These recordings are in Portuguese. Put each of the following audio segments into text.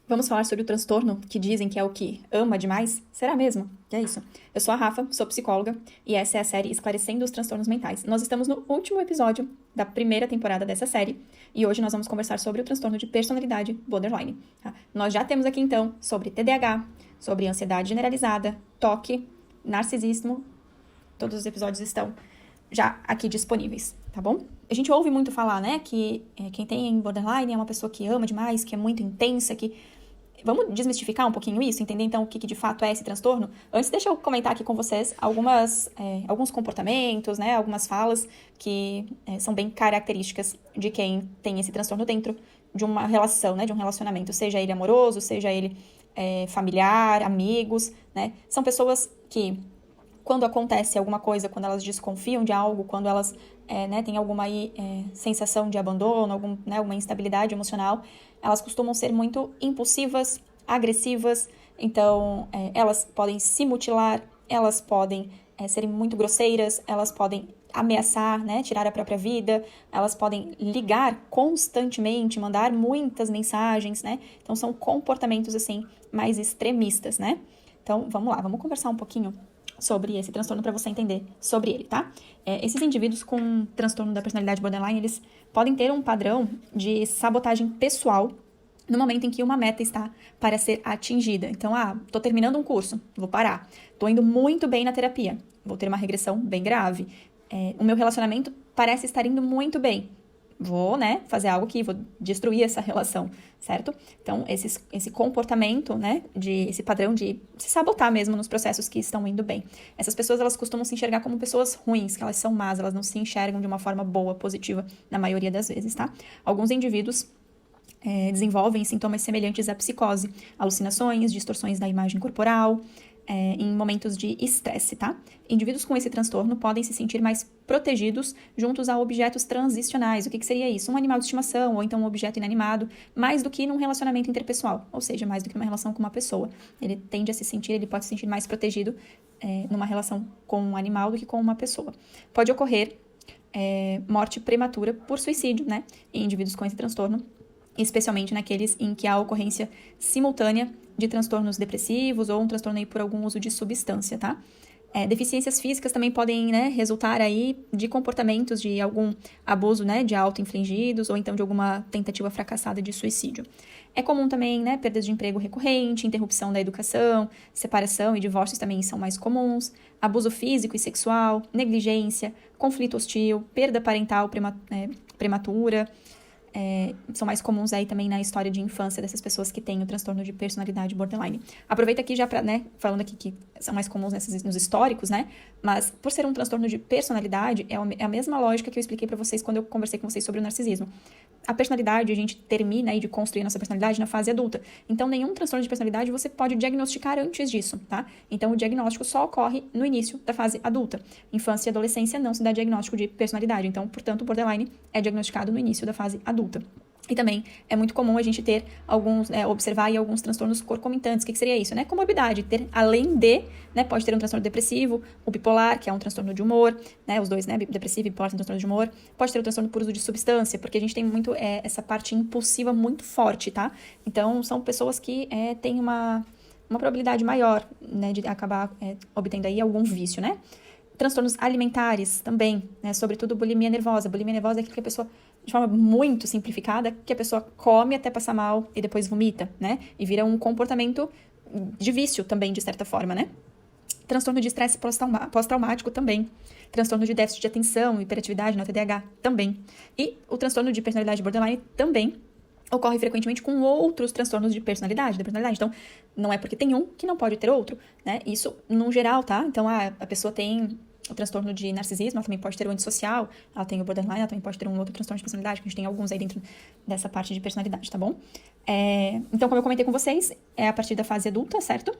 Vamos falar sobre o transtorno que dizem que é o que ama demais? Será mesmo? É isso. Eu sou a Rafa, sou psicóloga e essa é a série Esclarecendo os Transtornos Mentais. Nós estamos no último episódio da primeira temporada dessa série e hoje nós vamos conversar sobre o transtorno de personalidade borderline. Tá? Nós já temos aqui então sobre TDAH, sobre ansiedade generalizada, toque, narcisismo. Todos os episódios estão já aqui disponíveis, tá bom? A gente ouve muito falar, né, que quem tem borderline é uma pessoa que ama demais, que é muito intensa, que... Vamos desmistificar um pouquinho isso, entender então o que de fato é esse transtorno? Antes, deixa eu comentar aqui com vocês alguns comportamentos, né, algumas falas que são bem características de quem tem esse transtorno dentro de uma relação, né, de um relacionamento, seja ele amoroso, seja ele familiar, amigos, né? São pessoas que, quando acontece alguma coisa, quando elas desconfiam de algo, quando elas têm alguma sensação de abandono, alguma instabilidade emocional, elas costumam ser muito impulsivas, agressivas, então elas podem se mutilar, elas podem serem muito grosseiras, elas podem ameaçar, né, tirar a própria vida, elas podem ligar constantemente, mandar muitas mensagens, né? Então são comportamentos assim mais extremistas, né? Então vamos lá, vamos conversar um pouquinho sobre esse transtorno para você entender sobre ele, tá? Esses indivíduos com transtorno da personalidade borderline, eles podem ter um padrão de sabotagem pessoal no momento em que uma meta está para ser atingida. Então, tô terminando um curso, vou parar. Tô indo muito bem na terapia, vou ter uma regressão bem grave. O meu relacionamento parece estar indo muito bem. Vou, né, fazer algo que vou destruir essa relação, certo? Então, esse comportamento, né, esse padrão de se sabotar mesmo nos processos que estão indo bem. Essas pessoas, elas costumam se enxergar como pessoas ruins, que elas são más, elas não se enxergam de uma forma boa, positiva, na maioria das vezes, tá? Alguns indivíduos desenvolvem sintomas semelhantes à psicose, alucinações, distorções da imagem corporal, em momentos de estresse, tá? Indivíduos com esse transtorno podem se sentir mais protegidos juntos a objetos transicionais. O que seria isso? Um animal de estimação ou então um objeto inanimado, mais do que num relacionamento interpessoal, ou seja, mais do que numa relação com uma pessoa. Ele pode se sentir mais protegido numa relação com um animal do que com uma pessoa. Pode ocorrer morte prematura por suicídio, né? Em indivíduos com esse transtorno, especialmente naqueles em que há ocorrência simultânea de transtornos depressivos ou um transtorno aí por algum uso de substância, tá? Deficiências físicas também podem, né, resultar aí de comportamentos de algum abuso, né, de auto-infligidos ou então de alguma tentativa fracassada de suicídio. É comum também, né, perdas de emprego recorrente, interrupção da educação, separação e divórcios também são mais comuns, abuso físico e sexual, negligência, conflito hostil, perda parental prematura, são mais comuns aí também na história de infância dessas pessoas que têm o transtorno de personalidade borderline. Aproveita aqui já para, né, falando aqui que são mais comuns nos históricos, né, mas por ser um transtorno de personalidade, é a mesma lógica que eu expliquei para vocês quando eu conversei com vocês sobre o narcisismo. A personalidade, a gente termina aí de construir a nossa personalidade na fase adulta. Então, nenhum transtorno de personalidade você pode diagnosticar antes disso, tá? Então, o diagnóstico só ocorre no início da fase adulta. Infância e adolescência não se dá diagnóstico de personalidade. Então, portanto, o borderline é diagnosticado no início da fase adulta. E também é muito comum a gente ter observar aí alguns transtornos concomitantes. O que seria isso, né? Comorbidade, além de, né, pode ter um transtorno depressivo, o bipolar, que é um transtorno de humor, né, os dois, né, depressivo e bipolar são transtorno de humor, pode ter o transtorno por uso de substância, porque a gente tem muito essa parte impulsiva muito forte, tá? Então, são pessoas que têm uma probabilidade maior, né, de acabar obtendo aí algum vício, né? Transtornos alimentares também, né, sobretudo bulimia nervosa. Bulimia nervosa é aquilo que a pessoa, de forma muito simplificada, que a pessoa come até passar mal e depois vomita, né? E vira um comportamento de vício também, de certa forma, né? Transtorno de estresse pós-traumático também. Transtorno de déficit de atenção, hiperatividade no TDAH também. E o transtorno de personalidade borderline também ocorre frequentemente com outros transtornos de personalidade, da personalidade. Então, não é porque tem um que não pode ter outro, né? Isso, no geral, tá? Então, a pessoa tem o transtorno de narcisismo, ela também pode ter o antissocial, ela tem o borderline, ela também pode ter um outro transtorno de personalidade, que a gente tem alguns aí dentro dessa parte de personalidade, tá bom? Então, como eu comentei com vocês, é a partir da fase adulta, certo?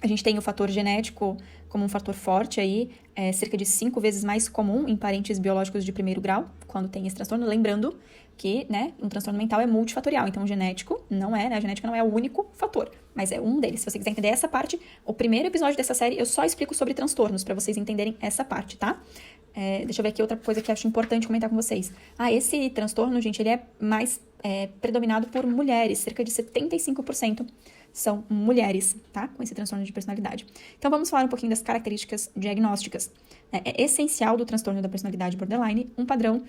A gente tem o fator genético como um fator forte aí, cerca de 5 vezes mais comum em parentes biológicos de primeiro grau, quando tem esse transtorno. Lembrando que, né, um transtorno mental é multifatorial, então o genético não é, né, a genética não é o único fator, mas é um deles. Se você quiser entender essa parte, o primeiro episódio dessa série eu só explico sobre transtornos, para vocês entenderem essa parte, tá? Deixa eu ver aqui outra coisa que eu acho importante comentar com vocês. Esse transtorno, gente, ele é mais predominado por mulheres. Cerca de 75% são mulheres, tá? Com esse transtorno de personalidade. Então, vamos falar um pouquinho das características diagnósticas. É essencial do transtorno da personalidade borderline um padrão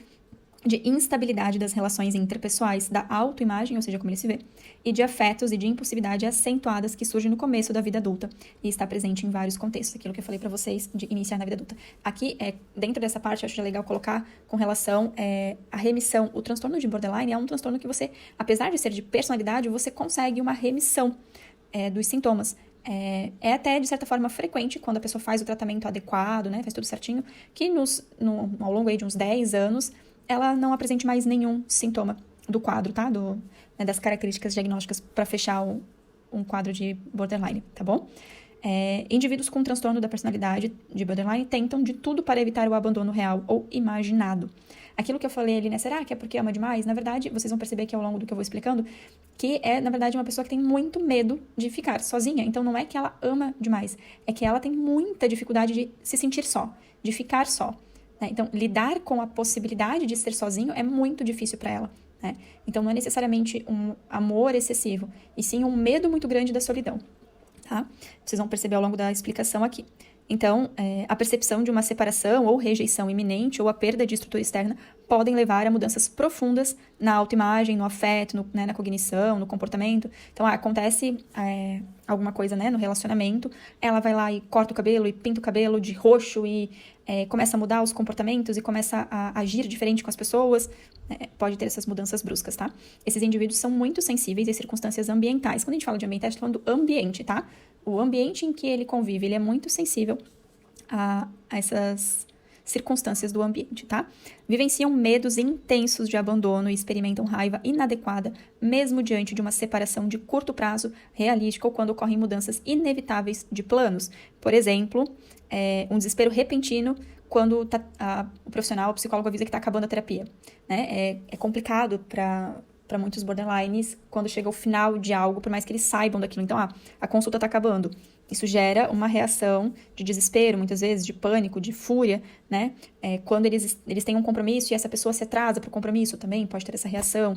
de instabilidade das relações interpessoais, da autoimagem, ou seja, como ele se vê, e de afetos e de impulsividade acentuadas que surgem no começo da vida adulta e está presente em vários contextos, aquilo que eu falei para vocês de iniciar na vida adulta. Aqui, dentro dessa parte, eu acho legal colocar com relação à remissão. O transtorno de borderline é um transtorno que você, apesar de ser de personalidade, você consegue uma remissão dos sintomas. É até, de certa forma, frequente quando a pessoa faz o tratamento adequado, né, faz tudo certinho, que ao longo aí de uns 10 anos, ela não apresente mais nenhum sintoma do quadro, tá? Das características diagnósticas para fechar um quadro de borderline, tá bom? Indivíduos com transtorno da personalidade de borderline tentam de tudo para evitar o abandono real ou imaginado. Aquilo que eu falei ali, né? Será que é porque ama demais? Na verdade, vocês vão perceber que ao longo do que eu vou explicando, que na verdade, uma pessoa que tem muito medo de ficar sozinha. Então, não é que ela ama demais, é que ela tem muita dificuldade de se sentir só, de ficar só. Então, lidar com a possibilidade de ser sozinho é muito difícil para ela. Né? Então, não é necessariamente um amor excessivo, e sim um medo muito grande da solidão. Tá? Vocês vão perceber ao longo da explicação aqui. Então, a percepção de uma separação ou rejeição iminente ou a perda de estrutura externa podem levar a mudanças profundas na autoimagem, no afeto, na cognição, no comportamento. Então, acontece alguma coisa, né, no relacionamento, ela vai lá e corta o cabelo e pinta o cabelo de roxo e começa a mudar os comportamentos e começa a agir diferente com as pessoas. Pode ter essas mudanças bruscas, tá? Esses indivíduos são muito sensíveis às circunstâncias ambientais. Quando a gente fala de ambientais, a gente tá falando do ambiente, tá? O ambiente em que ele convive, ele é muito sensível a essas circunstâncias do ambiente, tá? Vivenciam medos intensos de abandono e experimentam raiva inadequada, mesmo diante de uma separação de curto prazo, realística ou quando ocorrem mudanças inevitáveis de planos. Por exemplo, um desespero repentino quando o profissional, o psicólogo avisa que está acabando a terapia. Né? É complicado para muitos borderlines quando chega ao final de algo, por mais que eles saibam daquilo. Então, a consulta está acabando. Isso gera uma reação de desespero, muitas vezes, de pânico, de fúria, né? Quando eles têm um compromisso e essa pessoa se atrasa para o compromisso, também pode ter essa reação.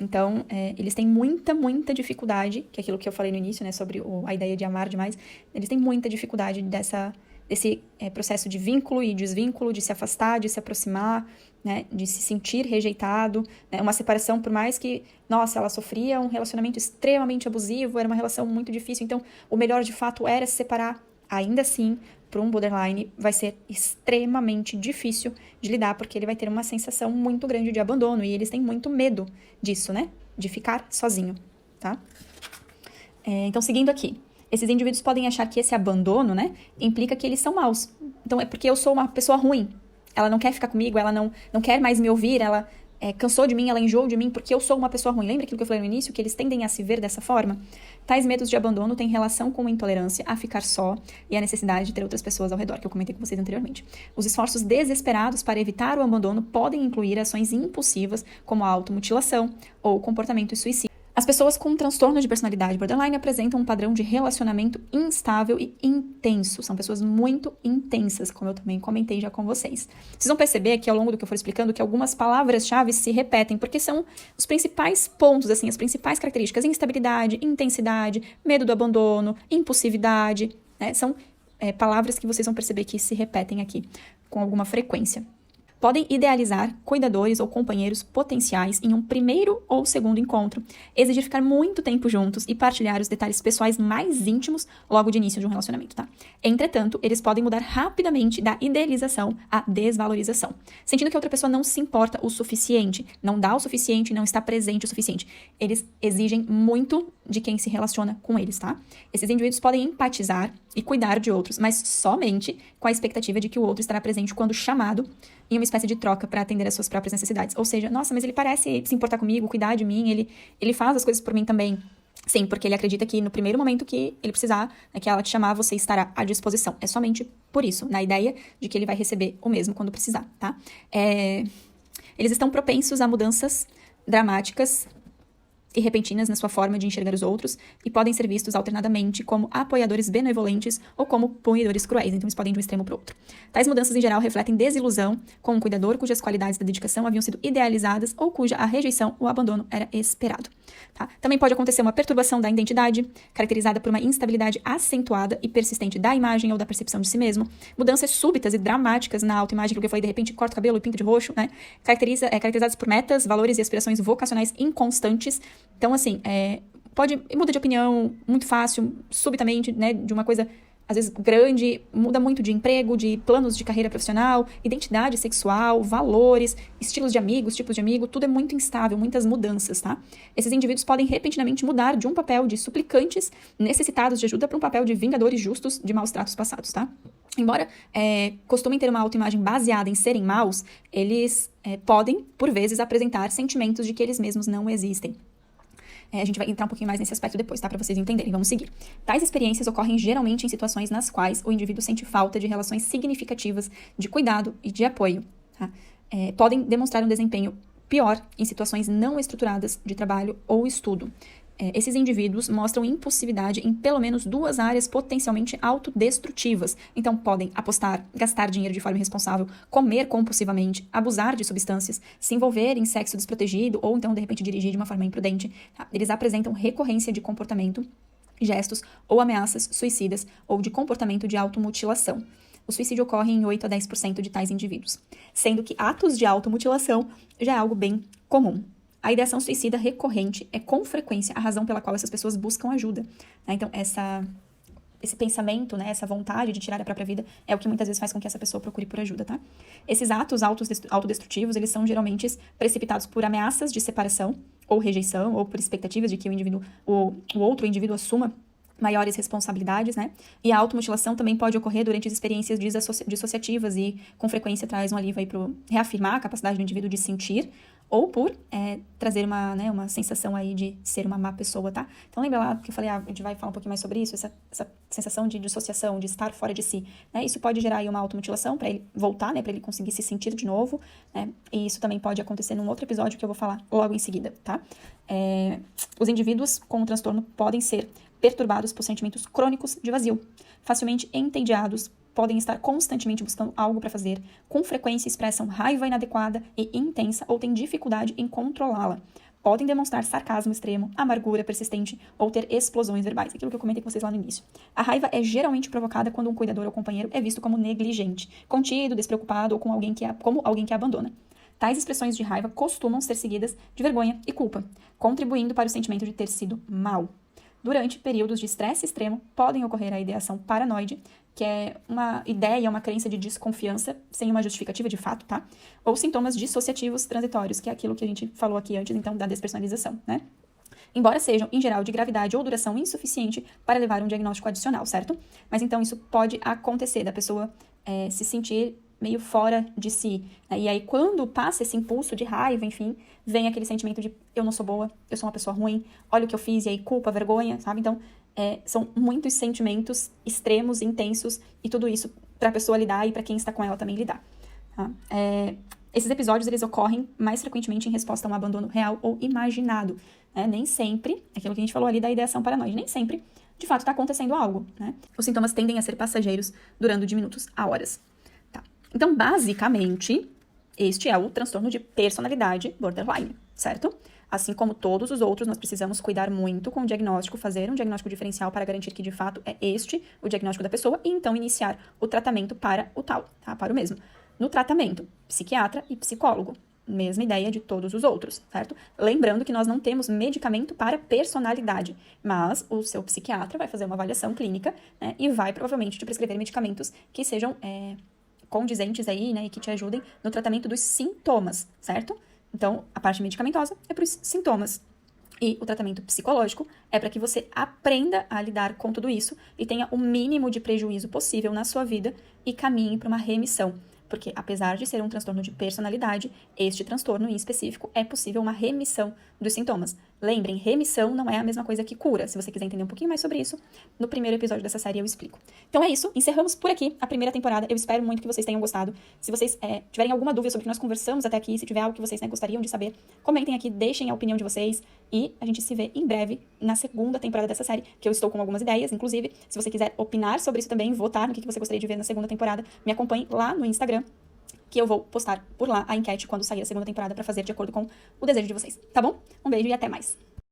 Então, eles têm muita, muita dificuldade, que é aquilo que eu falei no início, né, sobre a ideia de amar demais, eles têm muita dificuldade desse processo de vínculo e desvínculo, de se afastar, de se aproximar, né, de se sentir rejeitado, né, uma separação, por mais que, nossa, ela sofria um relacionamento extremamente abusivo, era uma relação muito difícil, então o melhor de fato era se separar. Ainda assim, para um borderline vai ser extremamente difícil de lidar, porque ele vai ter uma sensação muito grande de abandono, e eles têm muito medo disso, né, de ficar sozinho, tá? Então, seguindo aqui. Esses indivíduos podem achar que esse abandono, né, implica que eles são maus. Então, é porque eu sou uma pessoa ruim. Ela não quer ficar comigo, ela não quer mais me ouvir, ela cansou de mim, ela enjoou de mim porque eu sou uma pessoa ruim. Lembra aquilo que eu falei no início? Que eles tendem a se ver dessa forma? Tais medos de abandono têm relação com a intolerância a ficar só e a necessidade de ter outras pessoas ao redor, que eu comentei com vocês anteriormente. Os esforços desesperados para evitar o abandono podem incluir ações impulsivas, como a automutilação ou comportamento suicida. As pessoas com transtorno de personalidade borderline apresentam um padrão de relacionamento instável e intenso. São pessoas muito intensas, como eu também comentei já com vocês. Vocês vão perceber que ao longo do que eu for explicando que algumas palavras-chave se repetem, porque são os principais pontos, assim, as principais características: instabilidade, intensidade, medo do abandono, impulsividade, né? São palavras que vocês vão perceber que se repetem aqui com alguma frequência. Podem idealizar cuidadores ou companheiros potenciais em um primeiro ou segundo encontro, exigir ficar muito tempo juntos e partilhar os detalhes pessoais mais íntimos logo de início de um relacionamento, tá? Entretanto, eles podem mudar rapidamente da idealização à desvalorização, sentindo que a outra pessoa não se importa o suficiente, não dá o suficiente, não está presente o suficiente. Eles exigem muito de quem se relaciona com eles, tá? Esses indivíduos podem empatizar e cuidar de outros, mas somente com a expectativa de que o outro estará presente quando chamado, em uma espécie de troca para atender às suas próprias necessidades. Ou seja, nossa, mas ele parece se importar comigo, cuidar de mim, ele faz as coisas por mim também. Sim, porque ele acredita que no primeiro momento que ele precisar, que ela te chamar, você estará à disposição. É somente por isso, na ideia de que ele vai receber o mesmo quando precisar, tá? Eles estão propensos a mudanças dramáticas e repentinas na sua forma de enxergar os outros e podem ser vistos alternadamente como apoiadores benevolentes ou como punidores cruéis, então eles podem ir de um extremo para o outro. Tais mudanças em geral refletem desilusão com um cuidador cujas qualidades da dedicação haviam sido idealizadas ou cuja a rejeição ou abandono era esperado. Tá? Também pode acontecer uma perturbação da identidade, caracterizada por uma instabilidade acentuada e persistente da imagem ou da percepção de si mesmo, mudanças súbitas e dramáticas na autoimagem, que eu falei, de repente corta o cabelo e pinta de roxo, né? Caracterizadas por metas, valores e aspirações vocacionais inconstantes. Então, assim, muda de opinião muito fácil, subitamente, né, de uma coisa, às vezes, grande, muda muito de emprego, de planos de carreira profissional, identidade sexual, valores, estilos de amigos, tipos de amigo, tudo é muito instável, muitas mudanças, tá? Esses indivíduos podem repentinamente mudar de um papel de suplicantes necessitados de ajuda para um papel de vingadores justos de maus tratos passados, tá? Embora costumem ter uma autoimagem baseada em serem maus, eles podem, por vezes, apresentar sentimentos de que eles mesmos não existem. A gente vai entrar um pouquinho mais nesse aspecto depois, tá? Para vocês entenderem. Vamos seguir. Tais experiências ocorrem geralmente em situações nas quais o indivíduo sente falta de relações significativas de cuidado e de apoio, tá? Podem demonstrar um desempenho pior em situações não estruturadas de trabalho ou estudo. Esses indivíduos mostram impulsividade em pelo menos 2 áreas potencialmente autodestrutivas. Então, podem apostar, gastar dinheiro de forma irresponsável, comer compulsivamente, abusar de substâncias, se envolver em sexo desprotegido ou então, de repente, dirigir de uma forma imprudente. Tá? Eles apresentam recorrência de comportamento, gestos ou ameaças suicidas ou de comportamento de automutilação. O suicídio ocorre em 8 a 10% de tais indivíduos, sendo que atos de automutilação já é algo bem comum. A ideação suicida recorrente é, com frequência, a razão pela qual essas pessoas buscam ajuda. Né? Então, esse pensamento, né, essa vontade de tirar a própria vida é o que muitas vezes faz com que essa pessoa procure por ajuda, tá? Esses atos autodestrutivos, eles são geralmente precipitados por ameaças de separação ou rejeição, ou por expectativas de que o outro indivíduo assuma maiores responsabilidades, né? E a automutilação também pode ocorrer durante as experiências dissociativas e, com frequência, traz um alívio aí para reafirmar a capacidade do indivíduo de sentir ou por trazer uma sensação aí de ser uma má pessoa, tá? Então, lembra lá que eu falei, a gente vai falar um pouquinho mais sobre isso, essa sensação de dissociação, de estar fora de si, né? Isso pode gerar aí uma automutilação para ele voltar, né? Para ele conseguir se sentir de novo, né? E isso também pode acontecer num outro episódio que eu vou falar logo em seguida, tá? Os indivíduos com o transtorno podem ser perturbados por sentimentos crônicos de vazio, facilmente entediados, podem estar constantemente buscando algo para fazer, com frequência expressam raiva inadequada e intensa ou têm dificuldade em controlá-la. Podem demonstrar sarcasmo extremo, amargura persistente ou ter explosões verbais. Aquilo que eu comentei com vocês lá no início. A raiva é geralmente provocada quando um cuidador ou companheiro é visto como negligente, contido, despreocupado ou como alguém que abandona. Tais expressões de raiva costumam ser seguidas de vergonha e culpa, contribuindo para o sentimento de ter sido mal. Durante períodos de estresse extremo, podem ocorrer a ideação paranoide, que é uma ideia, uma crença de desconfiança, sem uma justificativa de fato, tá? Ou sintomas dissociativos transitórios, que é aquilo que a gente falou aqui antes, então, da despersonalização, né? Embora sejam, em geral, de gravidade ou duração insuficiente para levar um diagnóstico adicional, certo? Mas, então, isso pode acontecer, da pessoa se sentir meio fora de si, né? E aí, quando passa esse impulso de raiva, enfim, vem aquele sentimento de eu não sou boa, eu sou uma pessoa ruim, olha o que eu fiz, e aí culpa, vergonha, sabe? Então, são muitos sentimentos extremos, intensos, e tudo isso para a pessoa lidar e para quem está com ela também lidar. Tá? Esses episódios, eles ocorrem mais frequentemente em resposta a um abandono real ou imaginado, né? Nem sempre, aquilo que a gente falou ali da ideação paranoide, nem sempre, de fato, está acontecendo algo, né? Os sintomas tendem a ser passageiros, durando de minutos a horas. Então, basicamente, este é o transtorno de personalidade borderline, certo? Assim como todos os outros, nós precisamos cuidar muito com o diagnóstico, fazer um diagnóstico diferencial para garantir que, de fato, é este o diagnóstico da pessoa e, então, iniciar o tratamento para o tal, tá? Para o mesmo. No tratamento, psiquiatra e psicólogo. Mesma ideia de todos os outros, certo? Lembrando que nós não temos medicamento para personalidade, mas o seu psiquiatra vai fazer uma avaliação clínica, né, e vai, provavelmente, te prescrever medicamentos que sejam condizentes aí, né, e que te ajudem no tratamento dos sintomas, certo? Então, a parte medicamentosa é para os sintomas. E o tratamento psicológico é para que você aprenda a lidar com tudo isso e tenha o mínimo de prejuízo possível na sua vida e caminhe para uma remissão. Porque, apesar de ser um transtorno de personalidade, este transtorno em específico é possível uma remissão dos sintomas. Lembrem, remissão não é a mesma coisa que cura. Se você quiser entender um pouquinho mais sobre isso, no primeiro episódio dessa série eu explico. Então é isso, encerramos por aqui a primeira temporada. Eu espero muito que vocês tenham gostado. Se vocês tiverem alguma dúvida sobre o que nós conversamos até aqui, se tiver algo que vocês gostariam de saber, comentem aqui, deixem a opinião de vocês e a gente se vê em breve na segunda temporada dessa série, que eu estou com algumas ideias. Inclusive, se você quiser opinar sobre isso também, votar no que você gostaria de ver na segunda temporada, me acompanhe lá no Instagram, que eu vou postar por lá a enquete quando sair a segunda temporada pra fazer de acordo com o desejo de vocês, tá bom? Um beijo e até mais!